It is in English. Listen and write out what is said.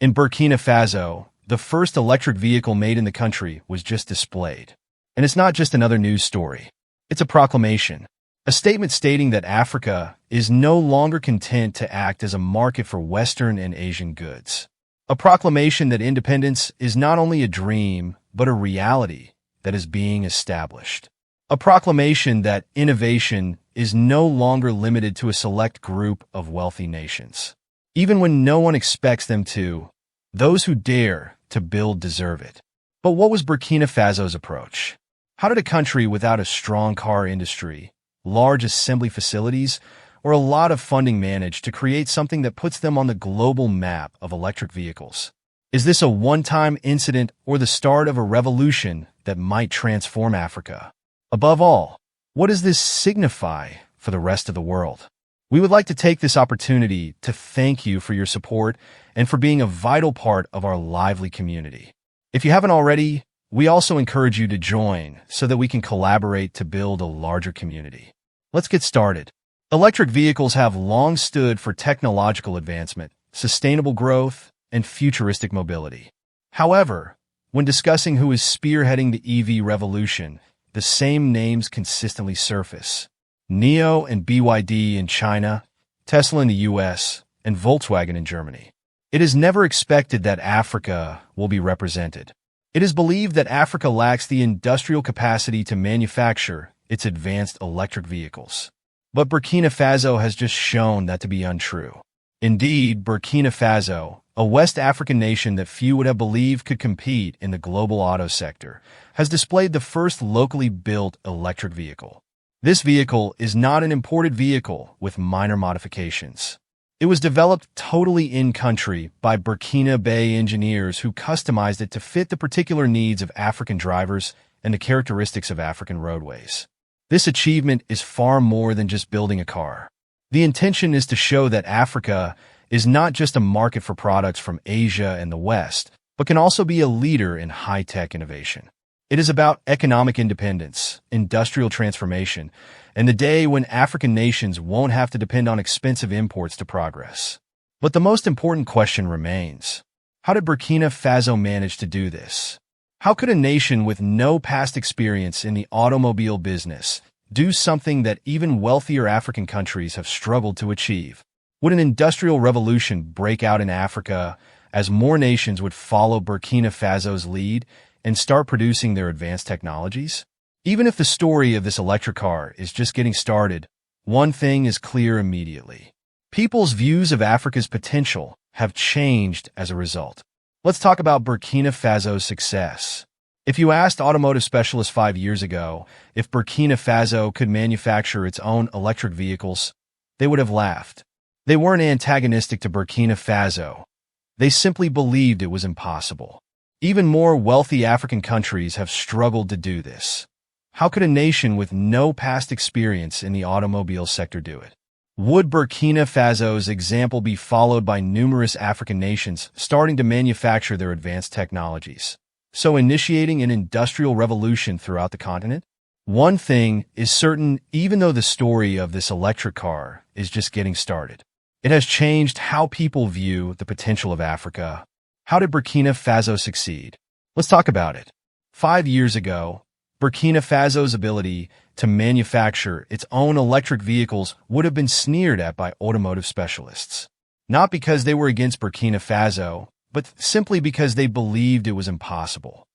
In Burkina Faso, the first electric vehicle made in the country was just displayed. And it's not just another news story. It's a proclamation, a statement stating that Africa is no longer content to act as a market for Western and Asian goods. A proclamation that independence is not only a dream, but a reality that is being established. A proclamation that innovation is no longer limited to a select group of wealthy nations. Even when no one expects them to, those who dare to build deserve it. But what was Burkina Faso's approach? How did a country without a strong car industry, large assembly facilities, or a lot of funding manage to create something that puts them on the global map of electric vehicles? Is this a one-time incident or the start of a revolution that might transform Africa? Above all, what does this signify for the rest of the world? We would like to take this opportunity to thank you for your support and for being a vital part of our lively community. If you haven't already, we also encourage you to join so that we can collaborate to build a larger community. Let's get started. Electric vehicles have long stood for technological advancement, sustainable growth, and futuristic mobility. However, when discussing who is spearheading the EV revolution, the same names consistently surface. NIO and BYD in China, Tesla in the US, and Volkswagen in Germany. It is never expected that Africa will be represented. It is believed that Africa lacks the industrial capacity to manufacture its advanced electric vehicles. But Burkina Faso has just shown that to be untrue. Indeed, Burkina Faso, a West African nation that few would have believed could compete in the global auto sector, has displayed the first locally built electric vehicle. This vehicle is not an imported vehicle with minor modifications. It was developed totally in-country by Burkina Faso engineers who customized it to fit the particular needs of African drivers and the characteristics of African roadways. This achievement is far more than just building a car. The intention is to show that Africa is not just a market for products from Asia and the West, but can also be a leader in high-tech innovation. It is about economic independence, industrial transformation, and the day when African nations won't have to depend on expensive imports to progress. But the most important question remains: how did Burkina Faso manage to do this? How could a nation with no past experience in the automobile business do something that even wealthier African countries have struggled to achieve? Would an industrial revolution break out in Africa as more nations would follow Burkina Faso's lead and start producing their advanced technologies? Even if the story of this electric car is just getting started, one thing is clear immediately. People's views of Africa's potential have changed as a result. Let's talk about Burkina Faso's success. If you asked automotive specialists 5 years ago if Burkina Faso could manufacture its own electric vehicles, they would have laughed. They weren't antagonistic to Burkina Faso. They simply believed it was impossible. Even more wealthy African countries have struggled to do this. How could a nation with no past experience in the automobile sector do it? Would Burkina Faso's example be followed by numerous African nations starting to manufacture their advanced technologies, so initiating an industrial revolution throughout the continent? One thing is certain: even though the story of this electric car is just getting started, it has changed how people view the potential of Africa. How did Burkina Faso succeed? Let's talk about it. 5 years ago, Burkina Faso's ability to manufacture its own electric vehicles would have been sneered at by automotive specialists. Not because they were against Burkina Faso, but simply because they believed it was impossible.